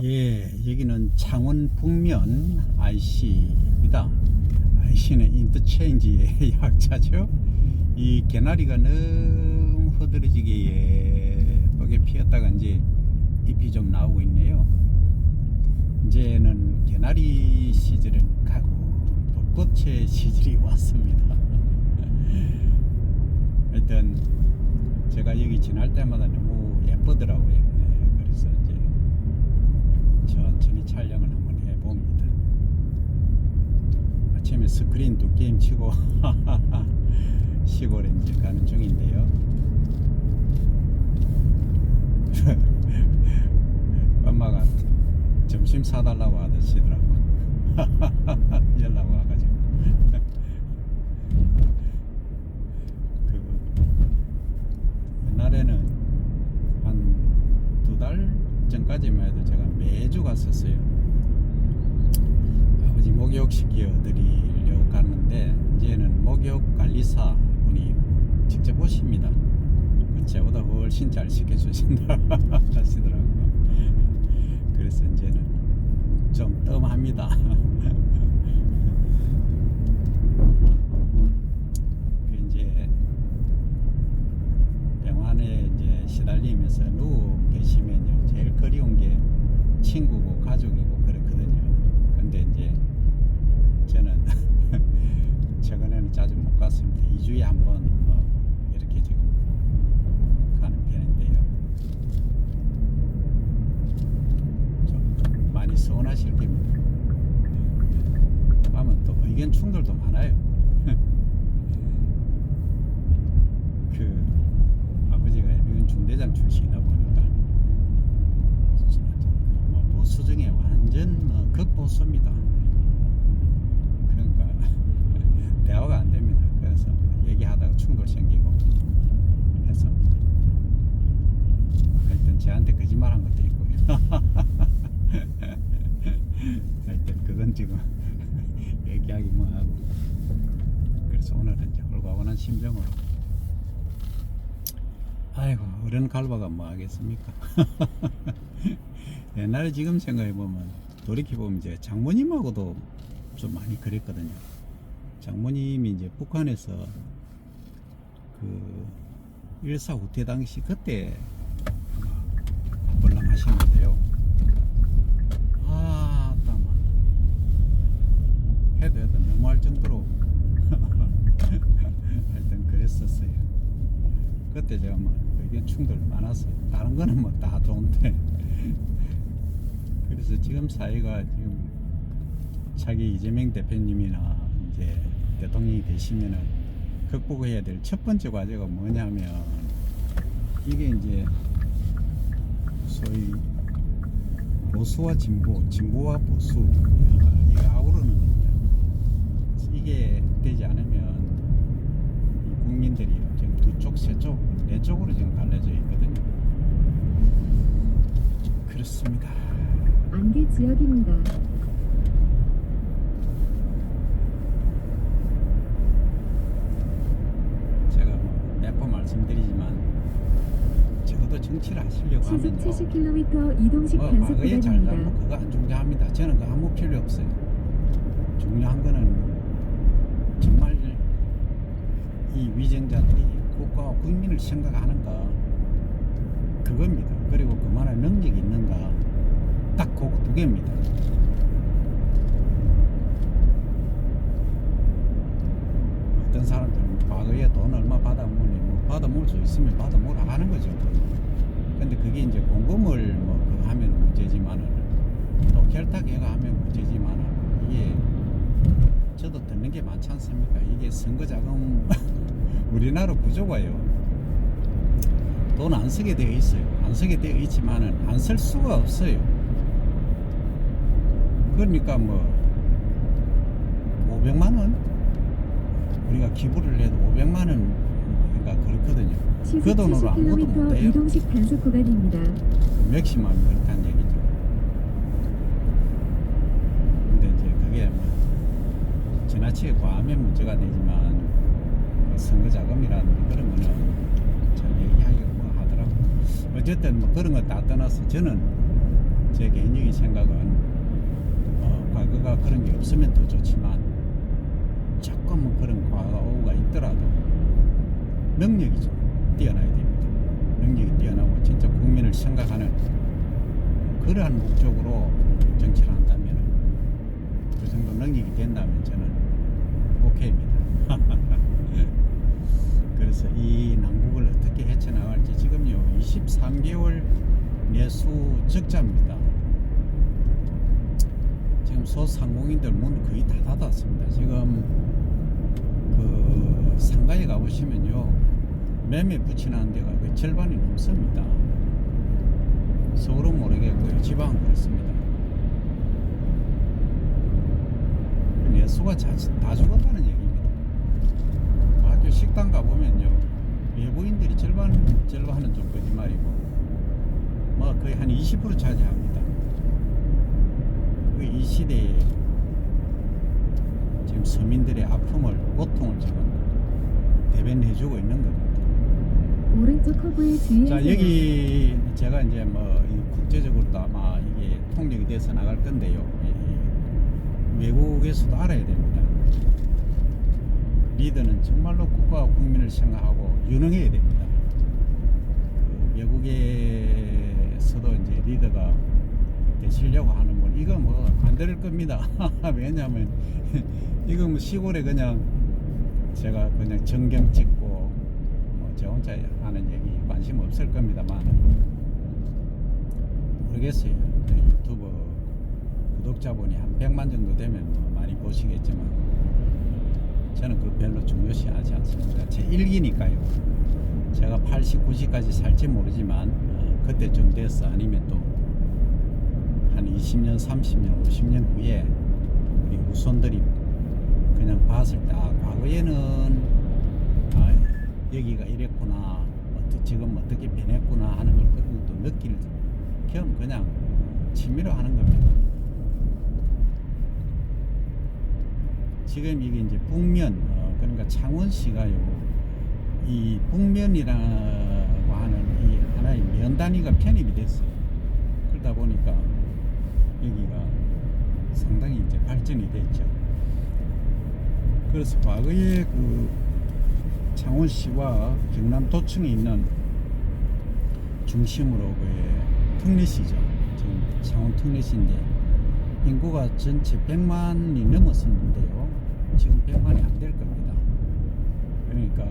예, 여기는 창원 북면 IC입니다. IC는 인터체인지의 약자죠. 이 개나리가 너무 흐드러지게 예쁘게 피었다가 이제 잎이 좀 나오고 있네요. 이제는 개나리 시절은 가고 벚꽃의 시절이 왔습니다. 하여튼 제가 여기 지날 때마다 너무 예쁘더라고요. 예, 그래서 이제 천천히 촬영을 한번 해봅니다. 아침에 스크린 2게임 치고 시골에 이제 가는 중인데요. 엄마가 점심 사달라고 하시더라고. 연락 와가지고. 옛날에는 한 2달 전까지만 해도 제가 매주 갔었어요. 아버지 목욕 시켜드리려고 갔는데 이제는 목욕 관리사 분이 직접 오십니다. 저보다 훨씬 잘 시켜주신다 하시더라고요. 그래서 이제는 좀 뜸합니다. 이제 병원에 이제 시달리면서 누워 계시면요, 제일 그리운 게 친구고 가족이고 그렇거든요. 근데 이제 저는 최근에는 자주 못 갔습니다. 2주에 한 번 이렇게 지금 가는 편인데요. 좀 많이 서운하실 겁니다. 하면 또 의견 충돌도 많아요. 그 아버지가 미군 중대장 출신이다 보니까 뭐 보수 중에 완전 극보수입니다. 그러니까 대화가 안 됩니다. 그래서 얘기하다가 충돌 생기고 해서 하여튼 저한테 거짓말한 것도 있고요. 하여튼 그건 지금 얘기하기 뭐하고, 그래서 오늘은 이제 홀가분한 심정으로, 아이고 어른 갈바가 뭐 하겠습니까. 옛날에 지금 생각해보면, 돌이켜보면 이제 장모님하고도 좀 많이 그랬거든요. 장모님이 이제 북한에서 그 일사 후퇴 당시 그때 볼랑하시는데요. 아, 땀아. 해도 너무할 정도로 하여튼 그랬었어요. 그때 제가 뭐 의견 충돌 많았어요. 다른 거는 뭐 다 좋은데. 그래서 지금 사회가 지금 자기 이재명 대표님이나 이제 대통령이 되시면은 극복해야 될 첫 번째 과제가 뭐냐면, 이게 이제 소위 보수와 진보, 진보와 보수, 이게 아우르는 겁니다. 이게 되지 않으면 국민들이 지금 두 쪽, 세 쪽, 네 쪽으로 지금 갈라져 있거든요. 그렇습니다. 안개 지역입니다. 제가 뭐 몇 번 말씀드리지만, 적어도 정치를 하시려고 시속 하면요, 70km 이동식 단속 과거에 잘잘못 구간입니다. 그거 안 중요합니다. 저는 그거 아무 필요 없어요. 중요한 거는 정말 이 위정자들이 국가와 국민을 생각하는가, 그겁니다. 그리고 그만한 능력이 있는가, 딱 그 두 개입니다. 어떤 사람들은 과거에 돈 얼마 받아먹으니 뭐 받아먹을 수 있으면 받아먹으라 하는 거죠. 근데 그게 이제 공금을 뭐 그거 하면 문제지만은, 또 결탁해가 하면 문제지만은, 이게 저도 듣는 게 많지 않습니까? 이게 선거자금 우리나라 구조가요, 돈 안 쓰게 되어 있어요. 안 쓰게 되어 있지만은 안 쓸 수가 없어요. 그러니까 뭐 500만 원 우리가 기부를 해도 500만 원인가 그렇거든요. 시속 그 돈으로 아무것도 못 70km 해요. 이동식 단속 구간입니다. 몇십만 원 그렇다는 얘기죠. 근데 이제 그게 뭐 지나치게 과하면 문제가 되지만, 선거 자금이라는 그런 거는 참 얘기하기가 뭐 하더라고. 어쨌든 뭐 그런 거 다 떠나서 저는 제 개인적인 생각은 과거가 그런 게 없으면 더 좋지만 조금은 그런 과거가 있더라도 능력이 좀 뛰어나야 됩니다. 능력이 뛰어나고 진짜 국민을 생각하는 그러한 목적으로 정치를 한다면 그 정도 능력이 된다면 저는 오케이입니다. 그래서 이 난국을 어떻게 헤쳐나갈지 지금요 23개월 내수 적자입니다. 지금 소상공인들 문 거의 다 닫았습니다. 지금 그 상가에 가보시면요 매매 붙이는 데가 그 절반이 넘습니다. 서울은 모르겠고요 지방은 그렇습니다. 내수가 다 죽었다는 얘기입니다. 학교 식당 가보면요 외부인들이 절반은 좀 거짓말이고 뭐 거의 한 20% 차지합니다. 이 시대에 지금 서민들의 아픔을 고통을 지금 대변해주고 있는 겁니다. 오른쪽 커브에 주의하세요. 자 여기 제가 이제 뭐 국제적으로도 아마 이게 통역이 돼서 나갈 건데요. 외국에서도 알아야 됩니다. 리더는 정말로 국가와 국민을 생각하고 유능해야 됩니다. 외국에서도 이제 리더가 되시려고 하는 분 이거 뭐 안 될 겁니다. 왜냐하면 이거 뭐 시골에 그냥 제가 그냥 전경 찍고 뭐 저 혼자 하는 얘기 관심 없을 겁니다만 모르겠어요. 유튜브 구독자분이 한 100만 정도 되면 뭐 많이 보시겠지만 저는 그 별로 중요시하지 않습니다. 제 일기니까요. 제가 80, 90까지 살지 모르지만 그때쯤 돼서 아니면 또 한 20년, 30년, 50년 후에 우리 후손들이 그냥 봤을 때 과거에는 여기가 이랬구나 지금 어떻게 변했구나 하는 걸 또 느낄 겸 그냥 취미로 하는 겁니다. 지금 이게 이제 북면 그러니까 창원시가요 이 북면이라고 하는 이 하나의 면 단위가 편입이 됐어요. 그러다 보니까 여기가 상당히 이제 발전이 됐죠. 그래서 과거에 그 창원시와 경남도청에 있는 중심으로 그 특례시죠. 지금 창원 특례시인데 인구가 전체 100만이 넘었었는데요. 지금 100만이 안 될 겁니다. 그러니까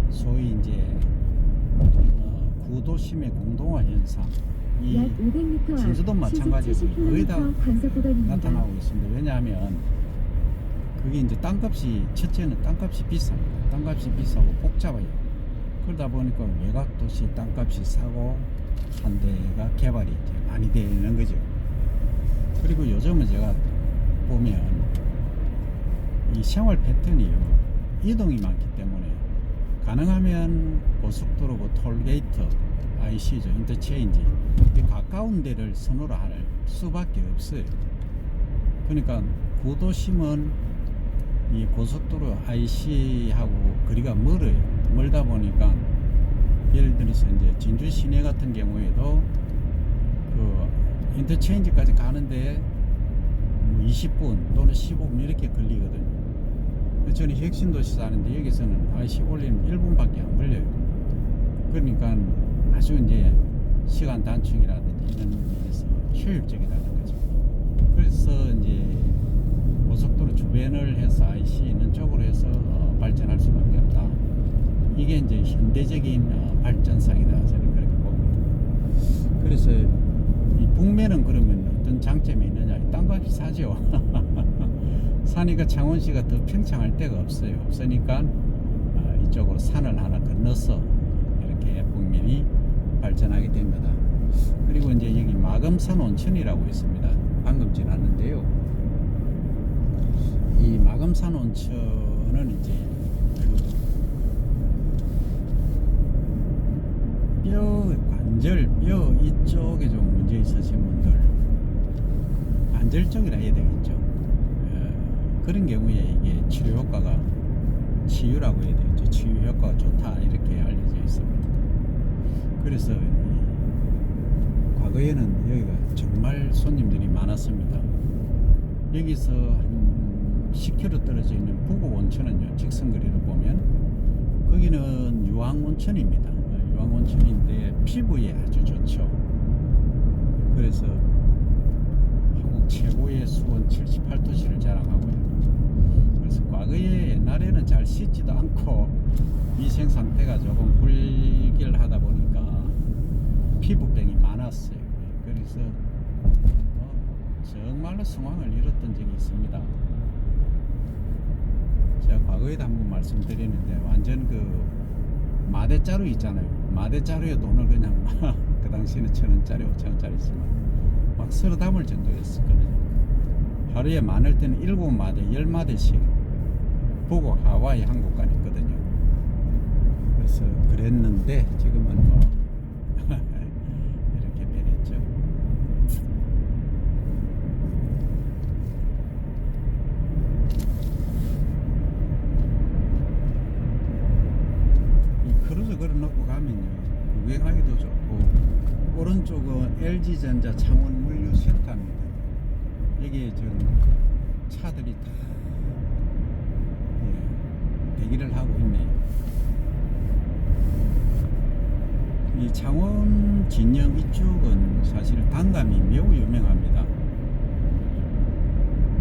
소위 이제 구도심의 공동화 현상 이 약 500m 진주도 마찬가지고 거의 다 단속구간입니다. 나타나고 있습니다. 왜냐하면 그게 이제 땅값이 첫째는 땅값이 비쌉니다. 땅값이 비싸고 복잡해요. 그러다 보니까 외곽도시 땅값이 싸고 한 대가 개발이 이제 많이 되는 거죠. 그리고 요즘은 제가 보면 이 생활 패턴이요 이동이 많기 때문에 가능하면 고속도로고 톨게이트 IC죠 인터체인지 가까운 데를 선호를 할 수밖에 없어요. 그러니까 구도심은 이 고속도로 IC하고 거리가 멀어요. 멀다 보니까 예를 들어서 이제 진주 시내 같은 경우에도 그 인터체인지까지 가는데 뭐 20분 또는 15분 이렇게 걸리거든요. 저는 혁신도시 사는데 여기서는 IC 올리면 1분밖에 안 걸려요. 그러니까 아주 이제 시간 단축이라든지 이런 면에서 효율적이라는 거죠. 그래서 이제 고속도로 주변을 해서 IC 있는 쪽으로 해서 발전할 수밖에 없다. 이게 이제 현대적인 발전상이다. 저는 그렇게 봅니다. 그래서 이 북면은 그러면 어떤 장점이 있느냐? 땅값이 싸죠. 사니까 창원시가 더 평창할 데가 없어요. 없으니까 이쪽으로 산을 하나 건너서 이렇게 북면이 발전하게 된 거다. 그리고 이제 여기 마금산 온천이라고 있습니다. 방금 지났는데요. 이 마금산 온천은 이제 그 뼈 관절 뼈 이쪽에 좀 문제 있으신 분들 관절 쪽이라 해야 되겠죠. 그런 경우에 이게 치료 효과가 치유라고 해야 되겠죠. 치유 효과가 좋다 이렇게 알려져 있습니다. 그래서 과거에는 여기가 정말 손님들이 많았습니다. 여기서 한 10km 떨어져 있는 부곡 온천은요, 직선거리로 보면 거기는 유황온천입니다. 유황온천인데 피부에 아주 좋죠. 그래서 한국 최고의 수온 78도씨를 자랑하고요. 그래서 과거에 옛날에는 잘 씻지도 않고 위생 상태가 조금 불결하다 보니까 피부병이 많았어요. 그래서 정말로 성황을 잃었던 적이 있습니다. 제가 과거에도 한번 말씀드리는데 완전 그 마대자루 있잖아요. 마대자루에 돈을 그냥 그 당시에는 1,000원짜리 5,000원짜리 있으면 막 쓸어 담을 정도였었거든요. 하루에 많을 때는 7마대 10마대씩 보고 하와이 항공권 있거든요. 그래서 그랬는데 지금은 뭐 이렇게 변했죠. 이 크루즈 걸어놓고 가면요, 구경하기도 좋고. 오른쪽은 LG전자 창원 물류센터입니다. 여기에 지금 차들이 다 대기를 하고 있네요. 이 창원 진영 이쪽은 사실 단감이 매우 유명합니다.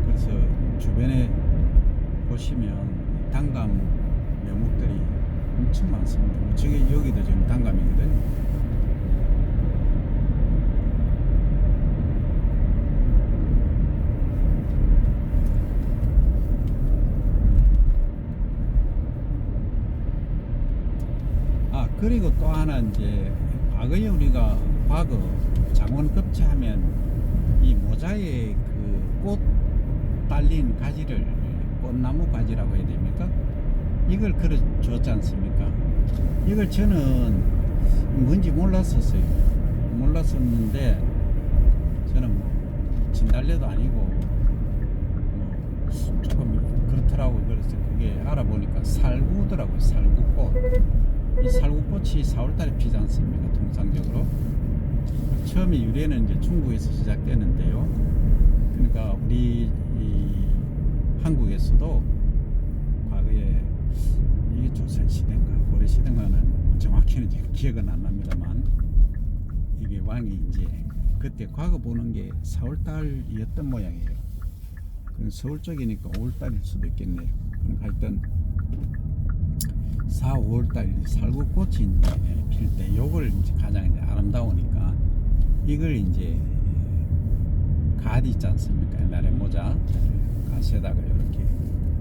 그래서 주변에 보시면 단감 묘목들이 엄청 많습니다. 저기 여기도 지금 단감이거든요. 그리고 또 하나 이제 과거에 우리가 과거 장원 급제하면 이 모자에 그 꽃 달린 가지를 꽃나무 가지라고 해야 됩니까? 이걸 걸어 줬지 않습니까? 이걸 저는 뭔지 몰랐었어요. 몰랐었는데 저는 뭐 진달래도 아니고 뭐 조금 그렇더라고요. 그래서 그게 알아보니까 살구더라고요. 살구꽃. 이 살구꽃이 4월달에 피지 않습니까? 통상적으로. 처음에 유래는 이제 중국에서 시작되는데요. 그러니까 우리 이 한국에서도 과거에 이게 조선시대인가 고려시대인가는 정확히는 제가 기억은 안 납니다만, 이게 왕이 이제 그때 과거 보는 게 4월달이었던 모양이에요. 서울 쪽이니까 5월달일 수도 있겠네요. 그러니까 하여튼 4, 5월달 살구꽃이 필 때 요걸 이제 가장 이제 아름다우니까 이걸 이제 가디 있지 않습니까? 옛날에 모자 가시에다가 이렇게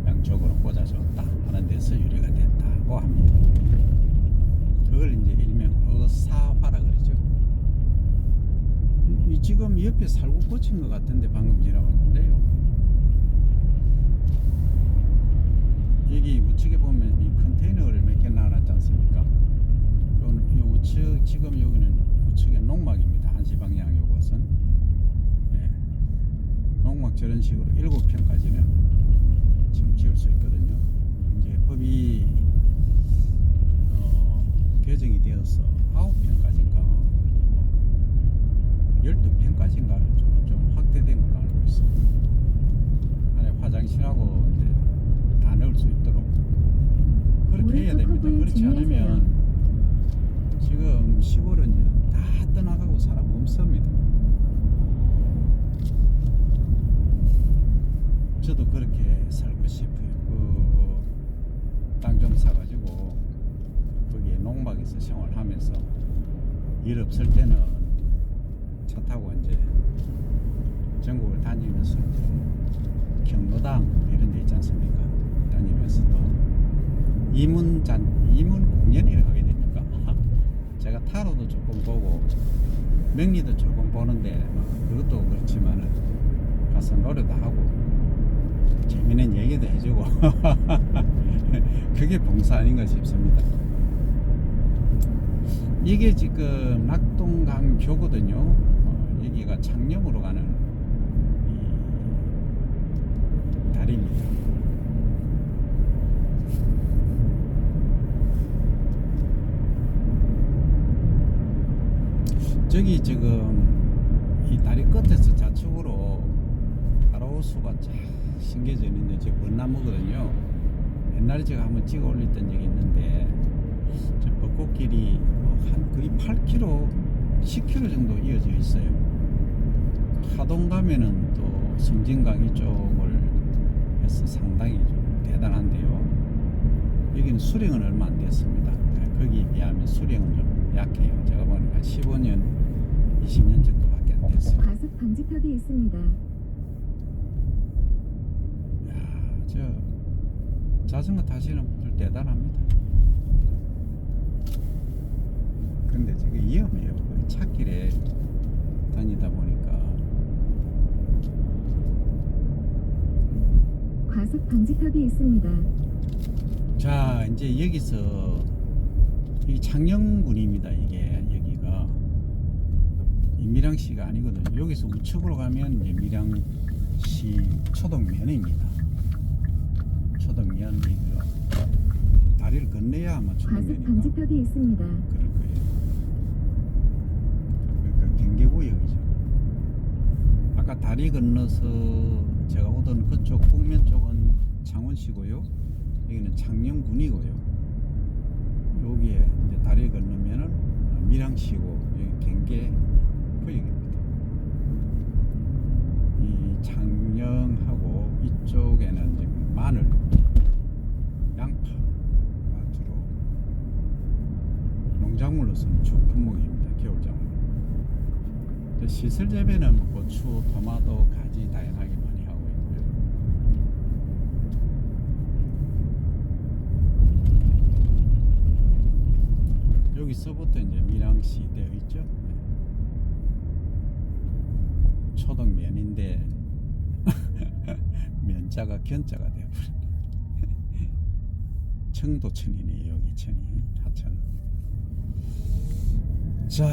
양쪽으로 꽂아줬다 하는 데서 유래가 됐다고 합니다. 그걸 이제 일명 어사화라 그러죠. 이 지금 옆에 살구꽃인 것 같은데 방금 지나왔는데요. 여기 우측에 보면 이 컨테이너를 몇 개 놔놨지 않습니까? 요 우측, 지금 여기는 우측에 농막입니다. 한시 방향 요것은. 예. 농막 저런 식으로 7평까지는 지금 지을 수 있거든요. 이제 법이 개정이 되어서 9평까지인가 12평까지인가로 좀 확대된 걸로 알고 있습니다. 안에 화장실하고 이제 다 넣을 수 있도록 그렇게 해야 됩니다. 그렇지 않으면 지금 시골은 다 떠나가고 사람 없습니다. 저도 그렇게 살고 싶어요. 땅 좀 사가지고 거기에 농막에서 생활하면서 일 없을 때는 차 타고 이제 전국을 다니면서 이제 경로당 이런 데 있지 않습니까? 다니면서 또 이문 공연을 하게 됩니까? 제가 타로도 조금 보고 명리도 조금 보는데 그것도 그렇지만은 가서 노래도 하고 재미있는 얘기도 해주고 그게 봉사 아닌가 싶습니다. 이게 지금 낙동강 교거든요. 여기가 창녕으로 가는 이 다리입니다. 저기 지금 이 다리 끝에서 좌측으로 가로수가 쫙 심겨져 있는데 저 벚나무거든요. 옛날에 제가 한번 찍어 올렸던 적이 있는데 저 벚꽃길이 한 거의 8km, 10km 정도 이어져 있어요. 하동 가면은 또 성진강 이쪽을 해서 상당히 좀 대단한데요. 여기는 수령은 얼마 안 됐습니다. 거기에 비하면 수령은 좀 약해요. 제가 보니까 15년, 20년 정도밖에 안 됐어요. 과속 방지턱이 있습니다. 야, 저 자전거 타시는 분들 대단합니다. 근데 저게 위험해요. 그 찻길에 다니다 보니까. 과속 방지턱이 있습니다. 자, 이제 여기서 이 창녕군입니다. 이게 여기가 이 밀양시가 아니거든요. 여기서 우측으로 가면 이제 밀양시 초덕면입니다. 초덕면 이거 다리를 건너야 아마 과속 초덕면인가 방지턱이 있습니다. 그럴 거예요. 그러니까 경계구역이죠. 아까 다리 건너서 제가 오던 그쪽 북면 쪽은 창원시고요. 여기는 창녕군이고요. 여기에 이제 다리 건너면은 밀양시고 여기 경계구역입니다. 이 창녕하고 이쪽에는 이제 마늘, 양파가 주로 농작물로서는 주 품목입니다. 겨울작물. 시설 재배는 고추, 토마토, 가지 다양하게 많이 하고 있고요. 여기서부터 이제 밀양시 되어 있죠. 초덕면인데 면자가 견자가 되어버렸네. 청도천이네. 여기 천이 하천. 자,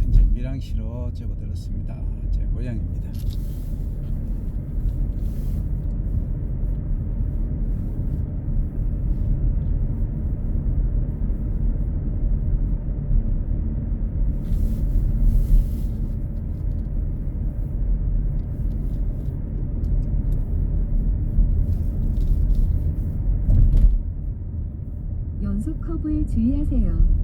이제 밀양시로 접어들었습니다. 제 고향입니다. 연속 커브에 주의하세요.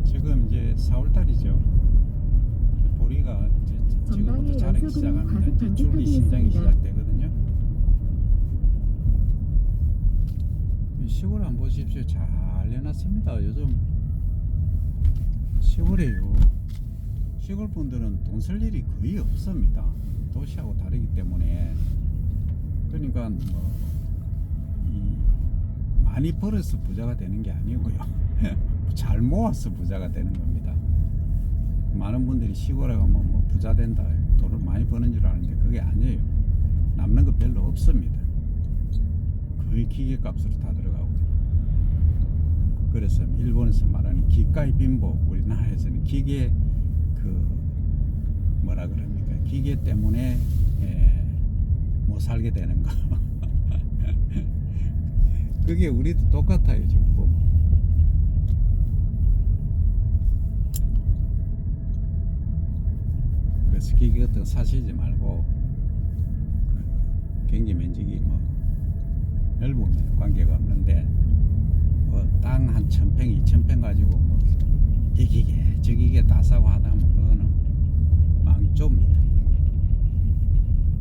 지금 이제 4월달이죠. 보리가 이제 지금부터 자라기 연속으로 시작합니다. 과속 이제 줄기 방지턱이 신장이 있습니다. 시작되거든요. 이 시골 한번 보십시오. 잘 해놨습니다. 요즘 시골에요. 시골 분들은 돈 쓸 일이 거의 없습니다. 도시하고 다르기 때문에. 그러니까 뭐 많이 벌어서 부자가 되는 게 아니고요. 잘 모아서 부자가 되는 겁니다. 많은 분들이 시골에 가면 뭐 부자 된다, 돈을 많이 버는 줄 아는데 그게 아니에요. 남는 거 별로 없습니다. 거의 기계값으로 다 들어가고. 그래서 일본에서 말하는 기가이 빈보, 우리나라에서는 기계 뭐라 그럽니까? 기계 때문에 못 살게 되는 거. 그게 우리도 똑같아요. 지금 보면. 그래서 기계 같은 거 사시지 말고 경기 면적이 뭐 넓으면 관계가 없는데 땅 한 1000평, 2000평 가지고 뭐 이 기계 저 기계 다 사고 하다 보면 그거는 망조입니다.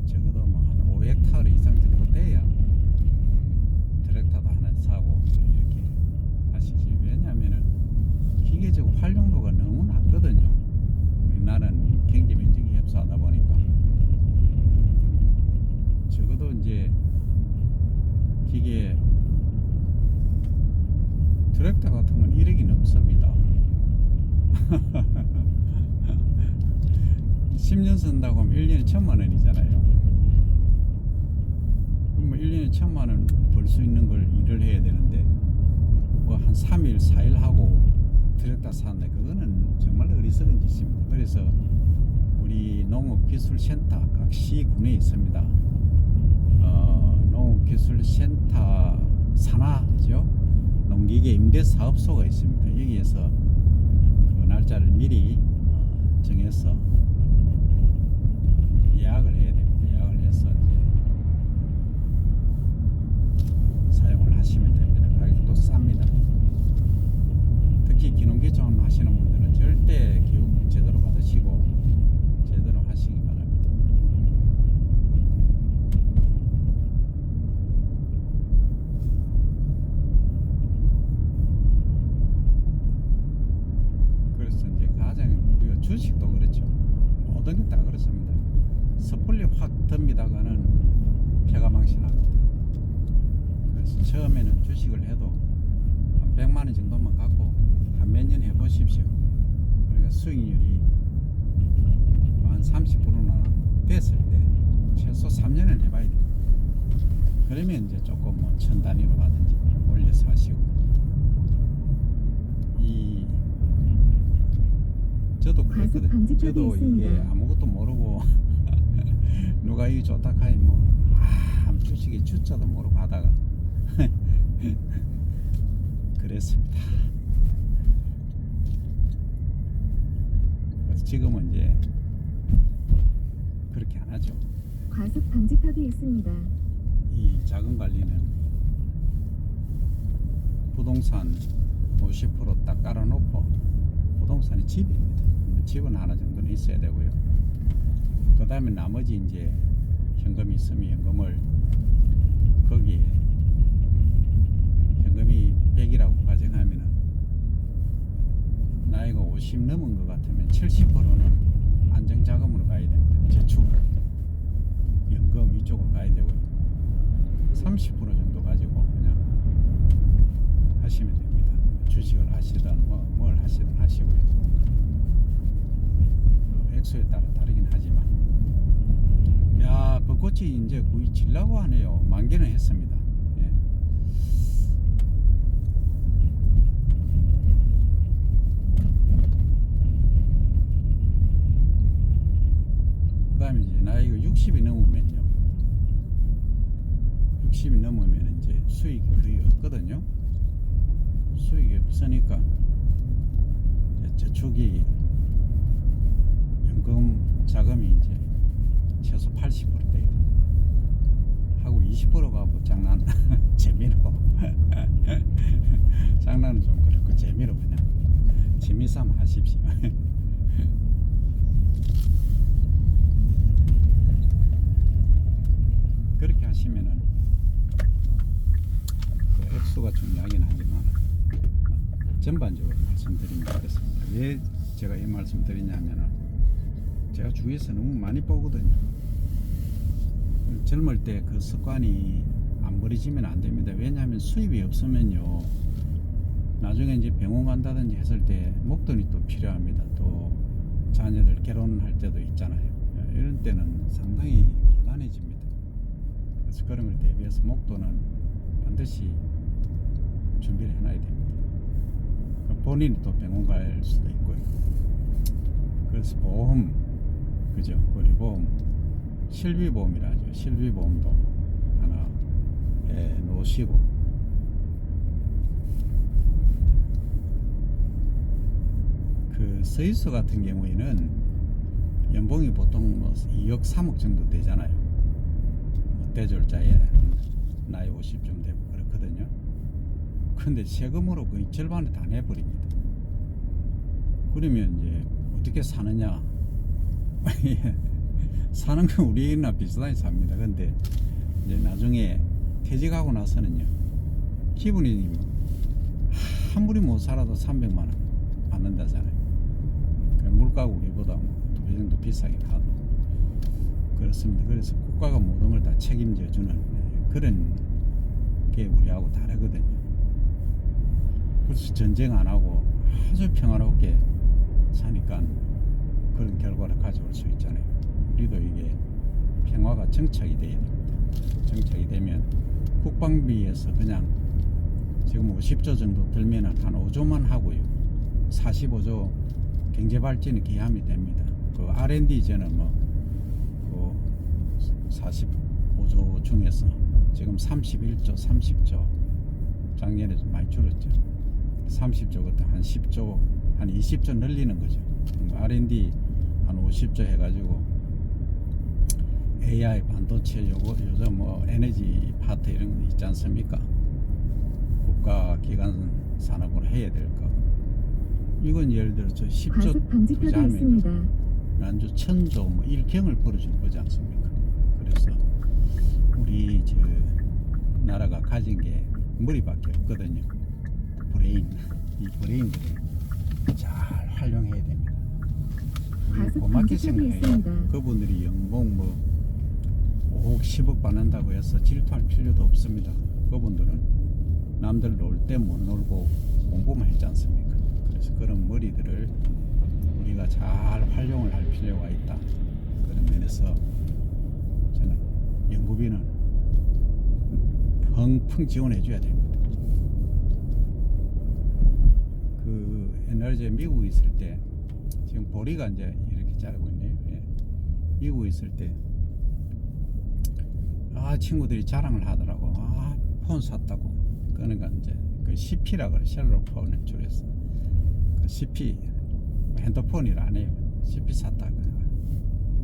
적어도 뭐 한 5헥타르 이상 정도 돼야 트랙터도 하나 사고 이렇게 하시지. 왜냐하면은 기계적 활용도가 너무 낮거든요. 우리나라는 경제 면적이 협소하다 보니까 적어도 이제 기계 트랙터 같은 건 1억이 넘습니다. 10년 쓴다고 하면 1년에 1000만원이잖아요. 그럼 뭐 1년에 1000만원 벌 수 있는 걸 일을 해야 되는데 뭐 한 3일, 4일 하고 트랙터 사는데 그거는 정말 어리석은 짓입니다. 그래서 우리 농업기술센터 각 시군에 있습니다. 콜센터 산하죠. 농기계 임대 사업소가 있습니다. 여기에서 그 날짜를 미리 정해서 예약을 해야 됩니다. 예약을 해서 이제 사용을 하시면 됩니다. 가격도 쌉니다. 특히 기농기촌 하시는 분들은 절대 교육 제대로 받으시고 제대로 하시기 바랍니다. 그래서 이제 가장 우리가 주식도 그렇죠. 모든 게 다 그렇습니다. 섣불리 확 듭니다가는 폐가망신합니다. 그래서 처음에는 주식을 해도 한 100만 원 정도만 갖고 한 몇 년 해보십시오. 그러니까 수익률이 한 30%나 됐을 때 최소 3년을 해봐야 돼요. 그러면 이제 조금 뭐 천 단위로 가든지 올려서 하시고. 저도 그랬거든요. 방지턱이 저도 있습니다. 이게 아무것도 모르고 누가 이게 좋다 하니 뭐 주식의 주자도 모르고 하다가 그랬습니다. 그래서 지금은 이제 그렇게 안 하죠. 과속 방지턱이 있습니다. 이 자금 관리는 부동산 50%딱 깔아놓고 부동산이 집입니다. 집은 하나 정도는 있어야 되고요. 그 다음에 나머지 이제 현금이 있으면 현금을 거기에 현금이 100이라고 가정하면은 나이가 50 넘은 것 같으면 70%는 안정자금으로 가야 됩니다. 저축, 연금 이쪽으로 가야 되고요. 30% 정도 가지고 그냥 하시면 됩니다. 주식을 하시든 뭘 하시든 하시고요. 액수에 따라 다르긴 하지만, 야, 벚꽃이 이제 거의 질라고 하네요. 만개는 했습니다. 예. 그 다음에 이제 나이가 60이 넘으면요. 60이 넘으면 이제 수익이 거의 없거든요. 수익이 없으니까 저축이 연금 자금이 이제 최소 80% 돼요. 하고 20% 가고 장난 재미로 장난은 좀 그렇고 재미로 그냥 재미삼아 하십시오. 그렇게 하시면은 그 액수가 중요하긴 하지만 전반적으로 말씀드리면 그렇습니다. 왜 제가 이 말씀 드리냐면은 제가 주위에서 너무 많이 보거든요. 젊을 때 그 습관이 안 버리시면 안 됩니다. 왜냐하면 수입이 없으면요 나중에 이제 병원 간다든지 했을 때 목돈이 또 필요합니다. 또 자녀들 결혼할 때도 있잖아요. 이런 때는 상당히 곤란해집니다. 그래서 그런 걸 대비해서 목돈은 반드시 준비를 해놔야 됩니다. 본인이 또 병원 갈 수도 있고요. 그래서 보험, 그죠? 의료보험, 실비보험이라 하죠. 실비보험도 하나 놓으시고, 그 서희수 같은 경우에는 연봉이 보통 뭐 2억 3억 정도 되잖아요. 뭐 대졸자에 나이 50쯤 되고 그렇거든요. 근데 세금으로 거의 절반을 다 내버립니다. 그러면 이제 어떻게 사느냐? 사는 건 우리나 비슷하게 삽니다. 근데 이제 나중에 퇴직하고 나서는요, 기분이 아무리 못 살아도 300만 원 받는다잖아요. 물가가 우리보다 2배 정도 비싸긴 하도 그렇습니다. 그래서 국가가 모든 걸 다 책임져 주는 그런 게 우리하고 다르거든요. 그래서 전쟁 안 하고 아주 평화롭게 사니까 그런 결과를 가져올 수 있잖아요. 우리도 이게 평화가 정착이 돼야 됩니다. 정착이 되면 국방비에서 그냥 지금 50조 정도 들면은 한 5조만 하고요. 45조 경제발전에 기함이 됩니다. 그 R&D 저는 뭐 그 45조 중에서 지금 31조, 30조. 작년에 좀 많이 줄었죠. 30조 그때 한 10조, 한 20조 늘리는 거죠. R&D 한 50조 해가지고 AI 반도체 요즘 뭐 에너지 파트 이런 거 있지 않습니까? 국가 기관 산업으로 해야 될 거. 이건 예를 들어 저 10조 과속 방지턱이 투자하면 있습니다. 난주 1000조 뭐 일경을 벌어주는 거지 않습니까? 그래서 우리 저 나라가 가진 게 머리밖에 없거든요. 브레인. 이 브레인들을 잘 활용해야 됩니다. 우리 과속 고맙게 방지턱이 생각해요. 있습니다. 그분들이 연봉 뭐 5억 10억 받는다고 해서 질투할 필요도 없습니다. 그분들은 남들 놀 때 못 놀고 공부만 했지 않습니까? 그래서 그런 머리들을 우리가 잘 활용을 할 필요가 있다. 그런 면에서 저는 연구비는 펑펑 지원해 줘야 됩니다. 그 옛날에 제가 미국에 있을 때 지금 보리가 이제 이렇게 자라고 있네요. 예. 미국에 있을 때 친구들이 자랑을 하더라고. 폰 샀다고. 그러니까 이제 그 CP라 그래. 셀러 폰을 줄여서 그 CP 핸드폰이라 안 해요. CP 샀다고.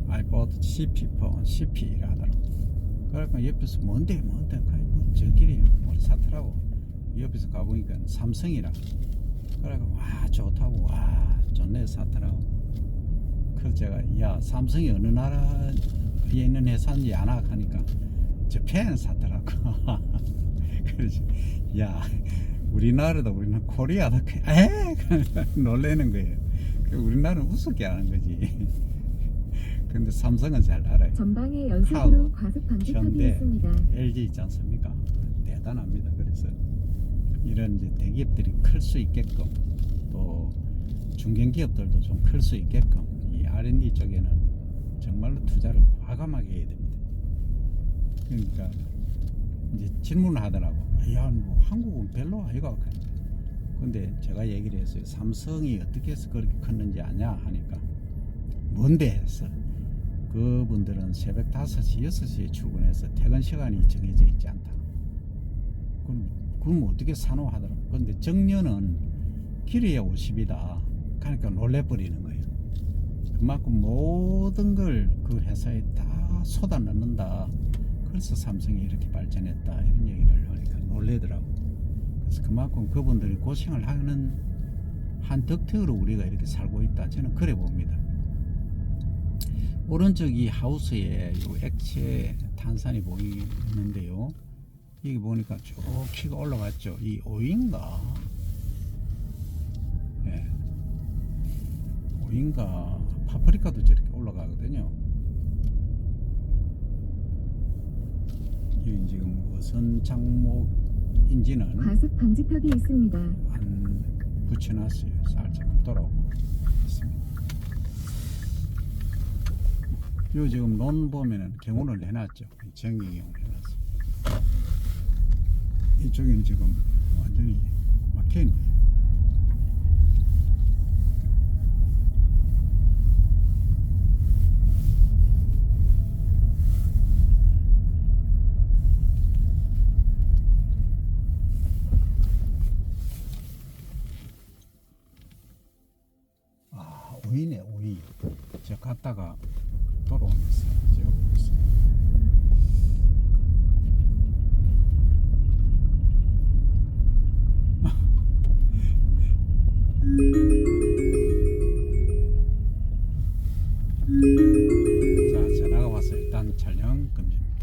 아이포드 CP 폰 CP라 하더라고. 그러니까 옆에서 뭔데 뭐 저끼리 뭘 사더라고. 옆에서 가보니까 삼성이라. 그래가 와 좋다고 와 좋네 사더라고. 그래서 제가 야 삼성이 어느 나라에 있는 회사인지 아나 하니까 저펜 사더라고. 그래서 야 우리나라도 우리는 코리아다 놀래는 거예요. 우리나라는 우습게 하는 거지. 근데 삼성은 잘 알아요. 전방에 연속으로 하우, 과속 방지턱이 현대, 있습니다. LG 있지 않습니까? 대단합니다. 그래서 이런 이제 대기업들이 클 수 있게끔 또 중견기업들도 좀 클 수 있게끔 이 R&D 쪽에는 정말로 투자를 과감하게 해야 됩니다. 그러니까 이제 질문을 하더라고. 야, 뭐 한국은 별로 아이가. 근데 제가 얘기를 했어요. 삼성이 어떻게 해서 그렇게 컸는지 아냐 하니까 뭔데 해서 그분들은 새벽 5시, 6시에 출근해서 퇴근 시간이 정해져 있지 않다. 그럼 어떻게 사노 하더라고. 근데 정년은 길어야 50이다. 그러니까 놀래버리는 거예요. 그만큼 모든 걸 그 회사에 다 쏟아 넣는다. 그래서 삼성이 이렇게 발전했다. 이런 얘기를 하니까 놀래더라고. 그래서 그만큼 그분들이 고생을 하는 한 덕택으로 우리가 이렇게 살고 있다. 저는 그래 봅니다. 오른쪽 이 하우스에 요 액체 탄산이 보이는데요. 이게 보니까 쭉 키가 올라갔죠. 이 오인가? 예. 오인가? 파프리카도 저렇게 올라가거든요. 이 지금 무슨 장목인지는 과속 방지턱이 있습니다. 안 붙여놨어요. 살짝 돌아오고 있습니다. 요 지금 논 보면은 경운을 해놨죠. 정기 경운을 해놨어요. 이쪽에는 지금 완전히 막혀있네요. 오이네 오이. 제가 갔다가 돌아오면서 제가 보겠습니다.